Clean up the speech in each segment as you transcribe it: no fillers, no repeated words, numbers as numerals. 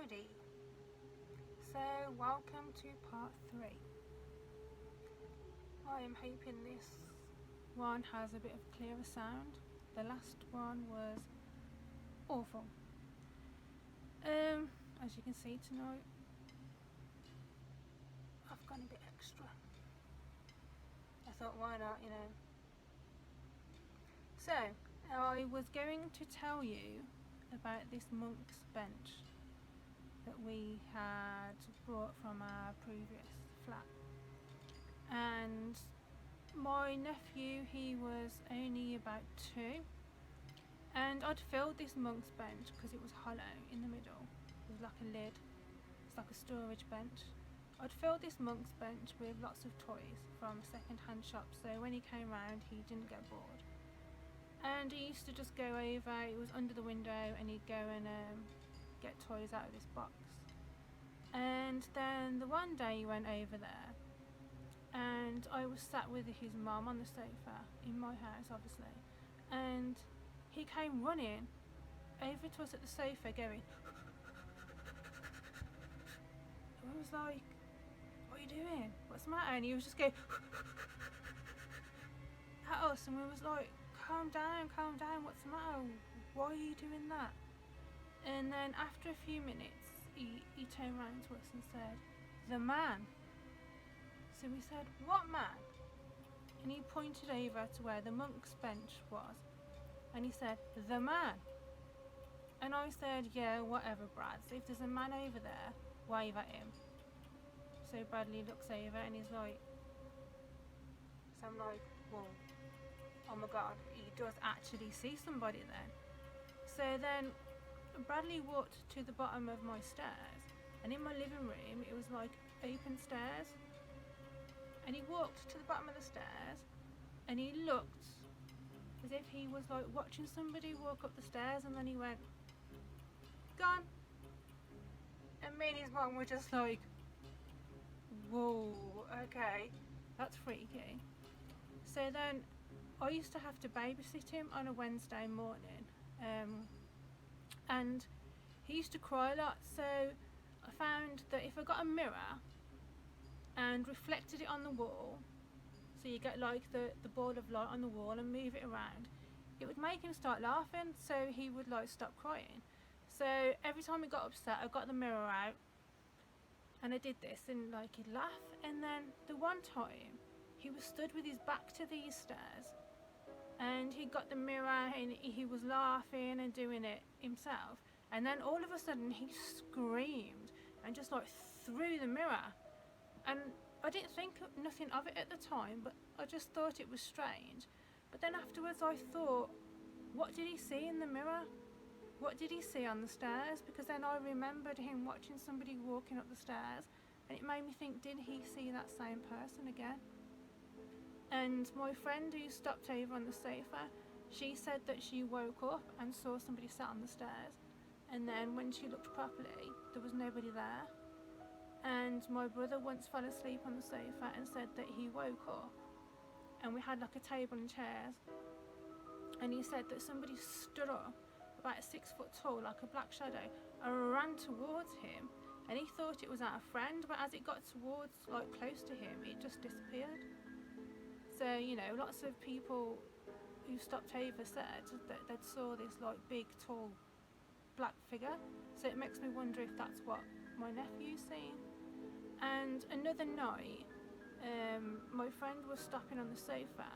Howdy. So welcome to part 3. I am hoping this one has a bit of clearer sound. The last one was awful. As you can see tonight, I've gone a bit extra. I thought, why not, you know. So, I was going to tell you about this monk's bench that we had brought from our previous flat. And my nephew, he was only about 2, and I'd filled this monk's bench because it was hollow in the middle. It was like a lid. It's like a storage bench. I'd filled this monk's bench with lots of toys from a second-hand shop, so when he came round he didn't get bored. And he used to just go over, it was under the window, and he'd go and get toys out of this box. And then the one day he went over there, and I was sat with his mum on the sofa in my house, obviously, and he came running over to us at the sofa going I was like, what are you doing? What's the matter? And he was just going at us, and we was like, calm down, what's the matter? Why are you doing that? And then after a few minutes he turned around to us and said, the man. So we said, what man? And he pointed over to where the monk's bench was, and he said, the man. And I said, yeah, whatever, Brad, so if there's a man over there, wave at him. So Bradley looks over and he's like, so I'm like, whoa, oh my god, he does actually see somebody then. So then Bradley walked to the bottom of my stairs, and in my living room it was like open stairs, and he walked to the bottom of the stairs and he looked as if he was like watching somebody walk up the stairs, and then he went, gone. And me and his mum were just like, whoa, okay, that's freaky. So then I used to have to babysit him on a Wednesday morning, and he used to cry a lot, so I found that if I got a mirror and reflected it on the wall, so you get like the ball of light on the wall and move it around, it would make him start laughing, so he would like stop crying. So every time he got upset, I got the mirror out and I did this, and like he'd laugh. And then the one time he was stood with his back to these stairs, and he got the mirror and he was laughing and doing it himself, and then all of a sudden he screamed and just like threw the mirror. And I didn't think nothing of it at the time, but I just thought it was strange. But then afterwards I thought, what did he see in the mirror? What did he see on the stairs? Because then I remembered him watching somebody walking up the stairs, and it made me think, did he see that same person again? And my friend who stopped over on the sofa, she said that she woke up and saw somebody sat on the stairs, and then when she looked properly there was nobody there. And my brother once fell asleep on the sofa and said that he woke up and we had like a table and chairs, and he said that somebody stood up about 6 foot tall, like a black shadow, and ran towards him, and he thought it was our friend, but as it got towards, like close to him, it just disappeared. So, you know, lots of people who stopped over said that they'd saw this like big tall black figure, so it makes me wonder if that's what my nephew's seen. And another night, my friend was stopping on the sofa,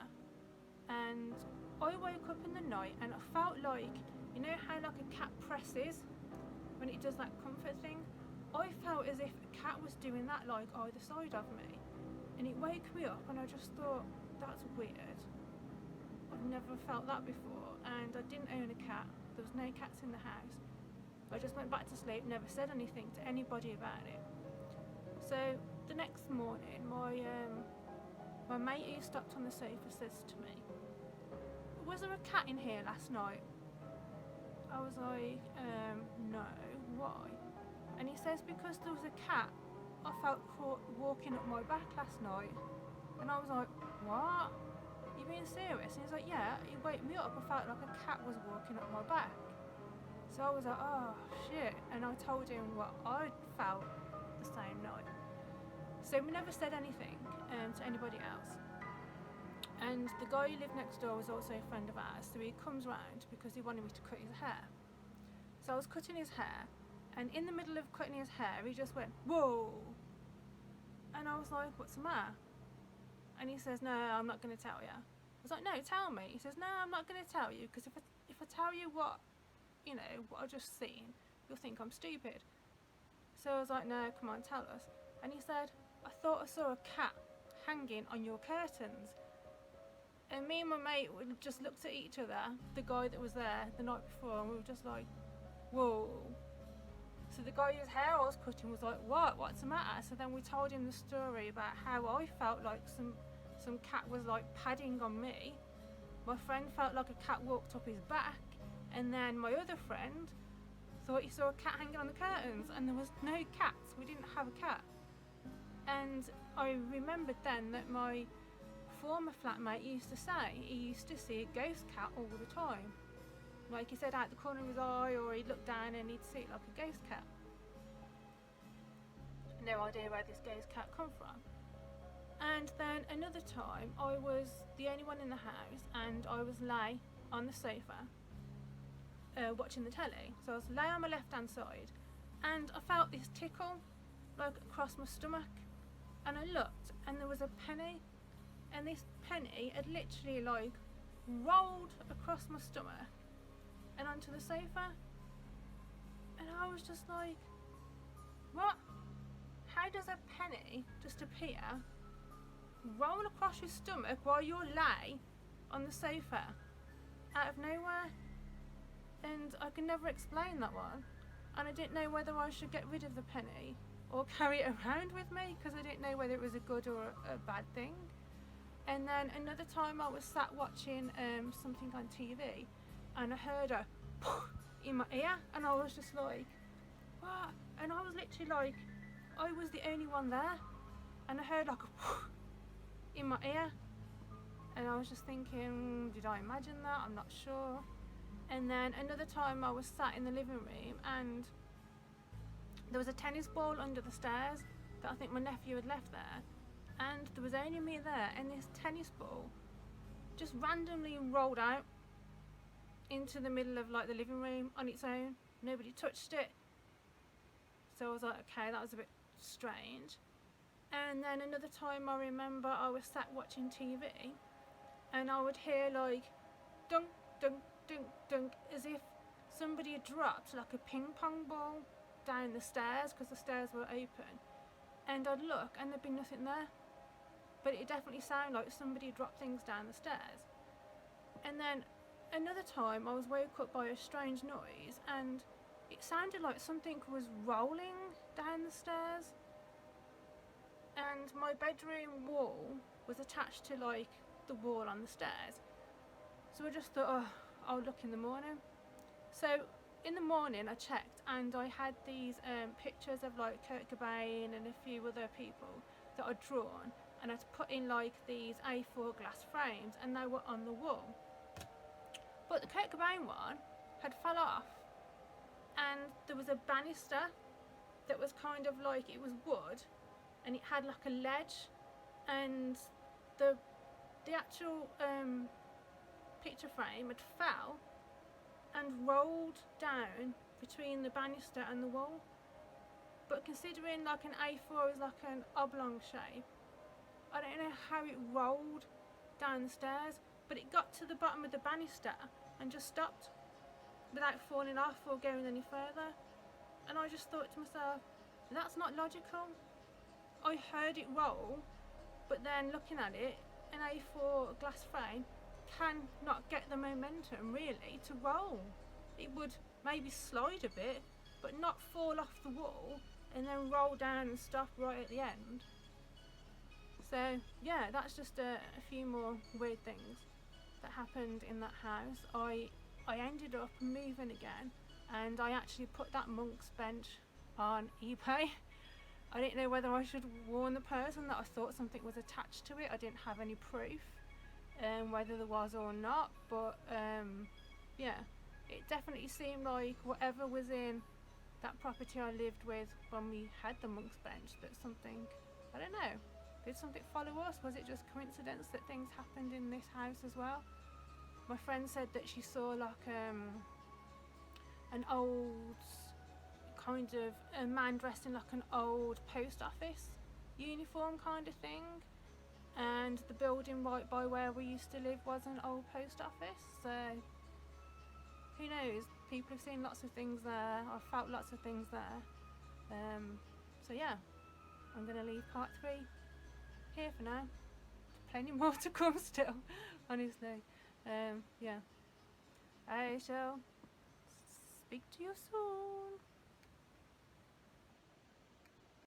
and I woke up in the night and I felt like, you know how like a cat presses when it does that comfort thing? I felt as if a cat was doing that like either side of me, and it woke me up, and I just thought, that's weird. I've never felt that before, and I didn't own a cat. There was no cats in the house. I just went back to sleep, never said anything to anybody about it. So the next morning, my mate who stopped on the sofa says to me, was there a cat in here last night? I was like, no, why? And he says, because there was a cat I felt caught walking up my back last night. And I was like, what? You being serious? And he's like, yeah, it woke me up. I felt like a cat was walking up my back. So I was like, oh shit, and I told him what I felt the same night. So we never said anything to anybody else. And the guy who lived next door was also a friend of ours, so he comes round because he wanted me to cut his hair. So I was cutting his hair, and in the middle of cutting his hair, he just went, whoa! And I was like, what's the matter? And he says, no, I'm not going to tell you. I was like, no, tell me. He says, no, I'm not going to tell you, because if I tell you what I just seen, you'll think I'm stupid. So I was like, no, come on, tell us. And he said, I thought I saw a cat hanging on your curtains. And me and my mate just looked at each other, the guy that was there the night before, and we were just like, whoa. So the guy whose hair I was cutting was like, what's the matter? So then we told him the story about how I felt like some cat was like padding on me. My friend felt like a cat walked up his back, and then my other friend thought he saw a cat hanging on the curtains, and there was no cats. We didn't have a cat. And I remembered then that my former flatmate used to say he used to see a ghost cat all the time. Like he said, out the corner of his eye, or he'd look down and he'd see it like a ghost cat. No idea where this ghost cat come from. And then another time I was the only one in the house, and I was lay on the sofa watching the telly. So I was lay on my left hand side, and I felt this tickle like across my stomach, and I looked and there was a penny, and this penny had literally like rolled across my stomach and onto the sofa. And I was just like, what? How does a penny just appear, roll across your stomach while you're lay on the sofa out of nowhere? And I could never explain that one, and I didn't know whether I should get rid of the penny or carry it around with me, because I didn't know whether it was a good or a bad thing. And then another time I was sat watching something on TV, and I heard a in my ear, and I was just like, what? And I was literally like, I was the only one there, and I heard like a in my ear, and I was just thinking, did I imagine that? I'm not sure. And then another time I was sat in the living room, and there was a tennis ball under the stairs that I think my nephew had left there, and there was only me there, and this tennis ball just randomly rolled out into the middle of like the living room on its own. Nobody touched it. So I was like, okay, that was a bit strange. And then another time I remember I was sat watching TV, and I would hear like dunk, dunk, dunk, dunk, as if somebody had dropped like a ping pong ball down the stairs, because the stairs were open. And I'd look and there'd be nothing there, but it definitely sounded like somebody had dropped things down the stairs. And then another time I was woke up by a strange noise, and it sounded like something was rolling down the stairs, and my bedroom wall was attached to like the wall on the stairs. So I just thought, oh, I'll look in the morning. So in the morning I checked, and I had these pictures of like Kurt Cobain and a few other people that I'd drawn, and I'd put in like these A4 glass frames, and they were on the wall. But the Kurt Cobain one had fell off, and there was a banister that was kind of like, it was wood, and it had like a ledge, and the actual picture frame had fell and rolled down between the banister and the wall. But considering like an A4 is like an oblong shape, I don't know how it rolled down the stairs, but it got to the bottom of the banister and just stopped without falling off or going any further. And I just thought to myself, that's not logical. I heard it roll, but then looking at it, an A4 glass frame can not get the momentum really to roll. It would maybe slide a bit, but not fall off the wall and then roll down and stop right at the end. So yeah, that's just a few more weird things that happened in that house. I ended up moving again, and I actually put that monk's bench on eBay. I didn't know whether I should warn the person that I thought something was attached to it. I didn't have any proof whether there was or not, but yeah. it definitely seemed like whatever was in that property I lived with when we had the monk's bench, that something, I don't know, did something follow us? Was it just coincidence that things happened in this house as well? My friend said that she saw like an old kind of a man dressed in like an old post office uniform kind of thing, and the building right by where we used to live was an old post office. So who knows? People have seen lots of things there. I've felt lots of things there. So yeah, I'm gonna leave part 3 here for now. Plenty more to come still, honestly. Yeah, I shall speak to you soon.